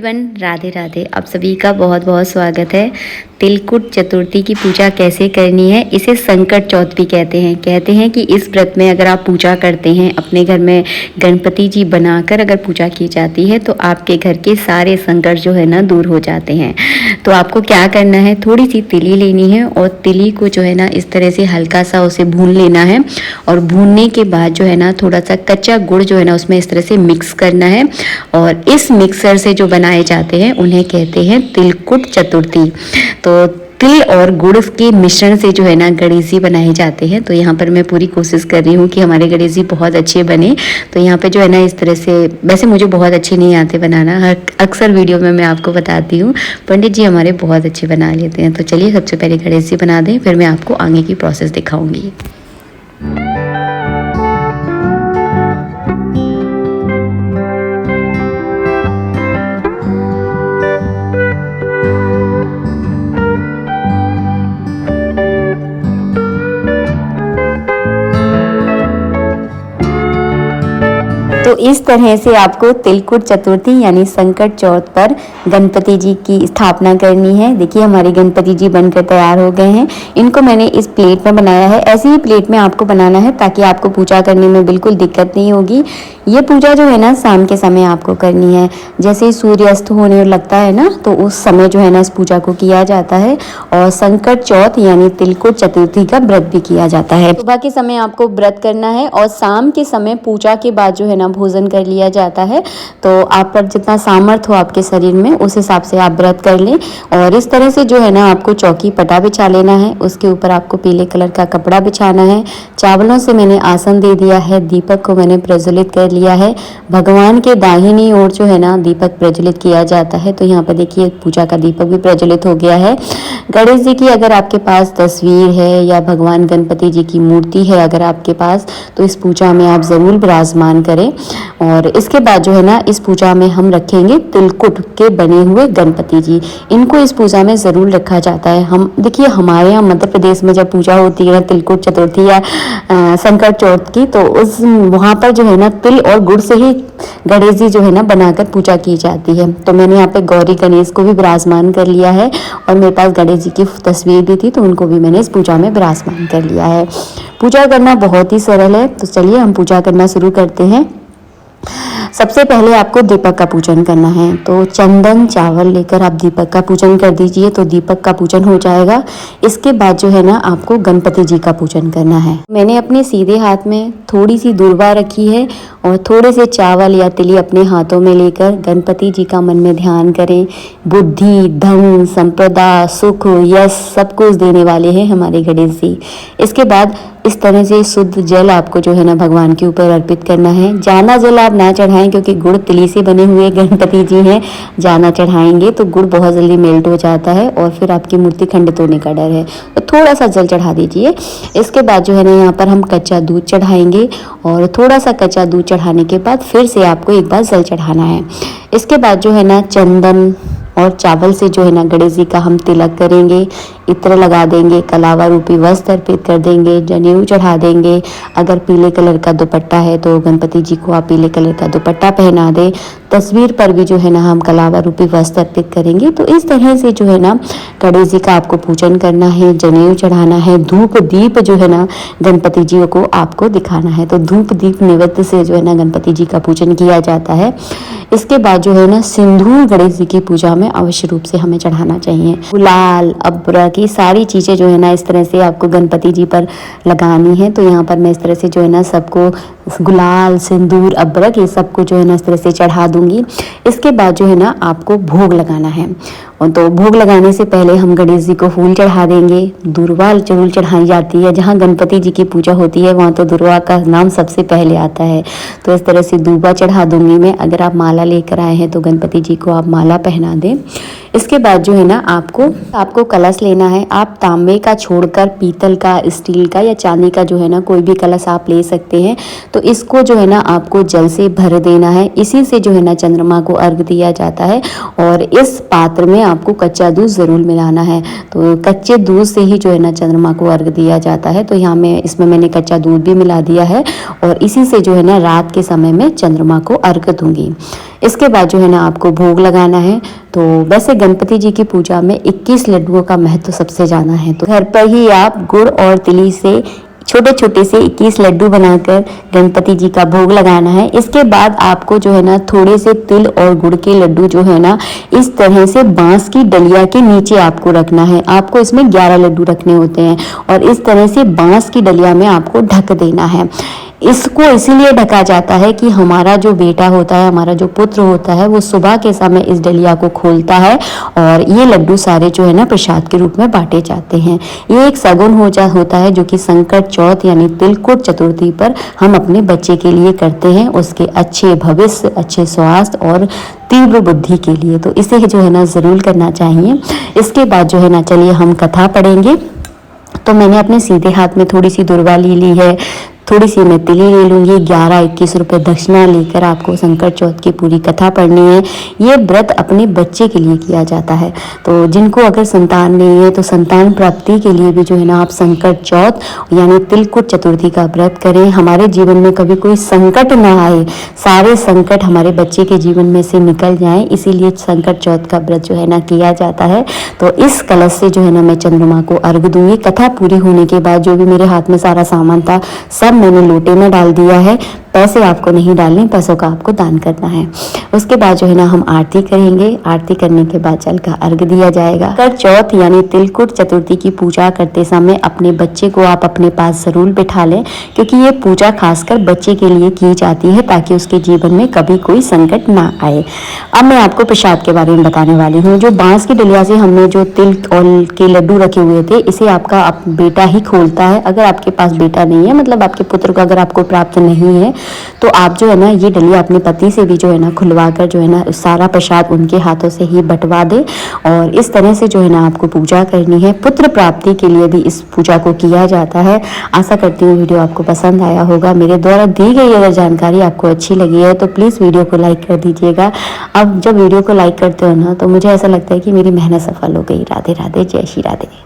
Everyone, Radhe Radhe. आप सभी का बहुत बहुत स्वागत है। तिलकुट चतुर्थी की पूजा कैसे करनी है, इसे संकट चौथ भी कहते हैं। कहते हैं कि इस व्रत में अगर आप पूजा करते हैं, अपने घर में गणपति जी बनाकर अगर पूजा की जाती है तो आपके घर के सारे संकट जो है ना दूर हो जाते हैं। तो आपको क्या करना है, थोड़ी सी तिली लेनी है और तिली को जो है ना इस तरह से हल्का सा उसे भून लेना है। और भूनने के बाद जो है ना थोड़ा सा कच्चा गुड़ जो है ना उसमें इस तरह से मिक्स करना है। और इस मिक्सर से जो बनाए जाते हैं उन्हें कहते हैं तिलकुट चतुर्थी। तो तिल और गुड़ के मिश्रण से जो है ना गणेश जी बनाए जाते हैं। तो यहाँ पर मैं पूरी कोशिश कर रही हूँ कि हमारे गणेश जी बहुत अच्छे बने। तो यहाँ पे जो है ना इस तरह से, वैसे मुझे बहुत अच्छे नहीं आते बनाना, अक्सर वीडियो में मैं आपको बताती हूँ, पंडित जी हमारे बहुत अच्छे बना लेते हैं। तो चलिए सबसे पहले गणेश जी बना दें, फिर मैं आपको आगे की प्रोसेस दिखाऊंगी। तो इस तरह से आपको तिलकुट चतुर्थी यानी संकट चौथ पर गणपति जी की स्थापना करनी है। देखिए हमारे गणपति जी बनकर तैयार हो गए हैं। इनको मैंने इस प्लेट में बनाया है। ऐसी ही प्लेट में आपको बनाना है ताकि आपको पूजा करने में बिल्कुल दिक्कत नहीं होगी। ये पूजा जो है ना शाम के समय आपको करनी है। जैसे सूर्यास्त होने लगता है ना तो उस समय जो है ना इस पूजा को किया जाता है। और संकट चौथ यानी तिलकुट चतुर्थी का व्रत भी किया जाता है। सुबह के समय आपको व्रत करना है और शाम के समय पूजा के बाद जो है ना भोजन कर लिया जाता है। तो आप पर जितना सामर्थ्य हो आपके शरीर में उस हिसाब से आप व्रत कर लें। और इस तरह से जो है ना आपको चौकी पटा बिछा लेना है। उसके ऊपर आपको पीले कलर का कपड़ा बिछाना है। चावलों से मैंने आसन दे दिया है। दीपक को मैंने प्रज्वलित कर लिया है। भगवान के दाहिनी ओर जो है ना दीपक प्रज्वलित किया जाता है। तो यहाँ पर देखिए पूजा का दीपक भी प्रज्वलित हो गया है। गणेश जी की अगर आपके पास तस्वीर है या भगवान गणपति जी की मूर्ति है अगर आपके पास, तो इस पूजा में आप ज़रूर विराजमान करें। और इसके बाद जो है ना इस पूजा में हम रखेंगे तिलकुट के बने हुए गणपति जी। इनको इस पूजा में ज़रूर रखा जाता है। हम देखिए हमारे यहाँ मध्य प्रदेश में जब पूजा होती है तिलकुट चतुर्थी या संकट चौथ की, तो उस वहाँ पर जो है ना तिल और गुड़ से ही गणेश जी जो है ना बनाकर पूजा की जाती है। तो मैंने यहाँ पे गौरी गणेश को भी विराजमान कर लिया है। और मेरे पास गणेश जी की तस्वीर भी थी तो उनको भी मैंने इस पूजा में विराजमान कर लिया है। पूजा करना बहुत ही सरल है। तो चलिए हम पूजा करना शुरू करते हैं। सबसे पहले आपको दीपक का पूजन करना है। तो चंदन चावल लेकर आप दीपक का पूजन कर दीजिए तो दीपक का पूजन हो जाएगा। इसके बाद जो है ना आपको गणपति जी का पूजन करना है। मैंने अपने सीधे हाथ में थोड़ी सी दूर्वा रखी है और थोड़े से चावल या तिली अपने हाथों में लेकर गणपति जी का मन में ध्यान करें। बुद्धि, धन, संपदा, सुख, यश सब कुछ देने वाले हैं हमारे गणेश जी। इसके बाद इस तरह से शुद्ध जल आपको जो है ना भगवान के ऊपर अर्पित करना है। जाना जल आप ना चढ़ाएं क्योंकि गुड़ तिली से बने हुए गणपति जी हैं। जाना चढ़ाएंगे तो गुड़ बहुत जल्दी मेल्ट हो जाता है और फिर आपकी मूर्ति खंडित होने का डर है। तो थोड़ा सा जल चढ़ा दीजिए। इसके बाद जो है ना यहाँ पर हम कच्चा दूध चढ़ाएंगे और थोड़ा सा कच्चा दूध चढ़ाने के बाद फिर से आपको एक बार जल चढ़ाना है। इसके बाद जो है ना चंदन और चावल से जो है ना गणेश जी का हम तिलक करेंगे, इत्र लगा देंगे, कलावा रूपी वस्त्र अर्पित कर देंगे, जनेऊ चढ़ा देंगे। अगर पीले कलर का दुपट्टा है तो गणपति जी को आप पीले कलर का दुपट्टा पहना दें। तस्वीर पर भी जो है ना हम कलावा रूपी वस्त्र अर्पित करेंगे। तो इस तरह से जो है ना गणेश जी का आपको पूजन करना है, जनेऊ चढ़ाना है। धूप दीप जो है ना गणपति जी को आपको दिखाना है। तो धूप दीप नैवेद्य से जो है ना गणपति जी का पूजन किया जाता है। इसके बाद जो है ना सिंदूर गणेश जी की पूजा में अवश्य रूप से हमें चढ़ाना चाहिए। गुलाल, अबरक, ये सारी चीज़ें जो है ना इस तरह से आपको गणपति जी पर लगानी है। तो यहाँ पर मैं इस तरह से जो है ना सबको गुलाल, सिंदूर, अबरक ये सबको जो है ना इस तरह से चढ़ा दूंगी। इसके बाद जो है ना आपको भोग लगाना है। और तो भोग लगाने से पहले हम गणेश जी को फूल चढ़ा देंगे। दुर्वा जरूर चढ़ाई जाती है। जहाँ गणपति जी की पूजा होती है वहाँ तो दुर्वा का नाम सबसे पहले आता है। तो इस तरह से दुर्वा चढ़ा दूंगी मैं। अगर आप माला लेकर आए हैं तो गणपति जी को आप माला पहना दें। इसके बाद जो है ना आपको कलश लेना है। आप तांबे का छोड़कर पीतल का, स्टील का या चांदी का जो है ना कोई भी कलश आप ले सकते हैं। तो इसको जो है ना आपको जल से भर देना है। इसी से जो है ना चंद्रमा को अर्घ दिया जाता है। और इस पात्र में आपको कच्चा दूध ज़रूर मिलाना है। तो कच्चे दूध से ही जो है ना चंद्रमा को अर्घ दिया जाता है। तो यहाँ में इसमें मैंने कच्चा दूध भी मिला दिया है और इसी से जो है ना रात के समय में चंद्रमा को अर्घ दूंगी। इसके बाद जो है ना आपको भोग लगाना है। तो वैसे गणपति जी की पूजा में 21 लड्डुओं का महत्व सबसे ज़्यादा है। तो घर पर ही आप गुड़ और तिली से छोटे छोटे से 21 लड्डू बनाकर गणपति जी का भोग लगाना है। इसके बाद आपको जो है ना थोड़े से तिल और गुड़ के लड्डू जो है ना इस तरह से बांस की डलिया के नीचे आपको रखना है। आपको इसमें 11 लड्डू रखने होते हैं और इस तरह से बांस की डलिया में आपको ढक देना है। इसको इसीलिए ढका जाता है कि हमारा जो बेटा होता है, हमारा जो पुत्र होता है, वो सुबह के समय इस डलिया को खोलता है और ये लड्डू सारे जो है ना प्रसाद के रूप में बांटे जाते हैं। ये एक सगुन होता है जो कि संकट चौथ यानी तिलकुट चतुर्थी पर हम अपने बच्चे के लिए करते हैं, उसके अच्छे भविष्य, अच्छे स्वास्थ्य और तीव्र बुद्धि के लिए। तो इसे जो है ना ज़रूर करना चाहिए। इसके बाद जो है ना चलिए हम कथा पढ़ेंगे। तो मैंने अपने सीधे हाथ में थोड़ी सी दुर्वा ली है, थोड़ी सी मैं तिली ले लूँगी। 11-21 रुपये दक्षिणा लेकर आपको संकट चौथ की पूरी कथा पढ़नी है। ये व्रत अपने बच्चे के लिए किया जाता है। तो जिनको अगर संतान नहीं है तो संतान प्राप्ति के लिए भी जो है ना आप संकट चौथ यानी तिलकुट चतुर्थी का व्रत करें। हमारे जीवन में कभी कोई संकट ना आए, सारे संकट हमारे बच्चे के जीवन में से निकल जाएं, इसीलिए संकट चौथ का व्रत जो है ना किया जाता है। तो इस कलश से जो है ना मैं चंद्रमा को अर्घ दूंगी। कथा पूरी होने के बाद जो भी मेरे हाथ में सारा सामान था सब मैंने लोटे में डाल दिया है। पैसे आपको नहीं डालने, पैसों का आपको दान करना है। उसके बाद जो है ना हम आरती करेंगे। आरती करने के बाद जल का अर्घ दिया जाएगा। कर चौथ यानी तिलकुट चतुर्थी की पूजा करते समय अपने बच्चे को आप अपने पास जरूर बिठा लें, क्योंकि ये पूजा खासकर बच्चे के लिए की जाती है ताकि उसके जीवन में कभी कोई संकट ना आए। अब मैं आपको प्रसाद के बारे में बताने वाली हूँ। जो बांस की डलिया से हमने जो तिल और के लड्डू रखे हुए थे, इसे आपका बेटा ही खोलता है। अगर आपके पास बेटा नहीं है, मतलब आपके पुत्र को अगर आपको प्राप्त नहीं है, तो आप जो है ना ये डलिया अपने पति से भी जो है ना खुलवा कर जो है ना सारा प्रसाद उनके हाथों से ही बंटवा दे। और इस तरह से जो है ना आपको पूजा करनी है। पुत्र प्राप्ति के लिए भी इस पूजा को किया जाता है। आशा करती हूँ वीडियो आपको पसंद आया होगा। मेरे द्वारा दी गई अगर जानकारी आपको अच्छी लगी है तो प्लीज़ वीडियो को लाइक कर दीजिएगा। अब जब वीडियो को लाइक करते हो ना तो मुझे ऐसा लगता है कि मेरी मेहनत सफल हो गई। राधे राधे, जय श्री राधे।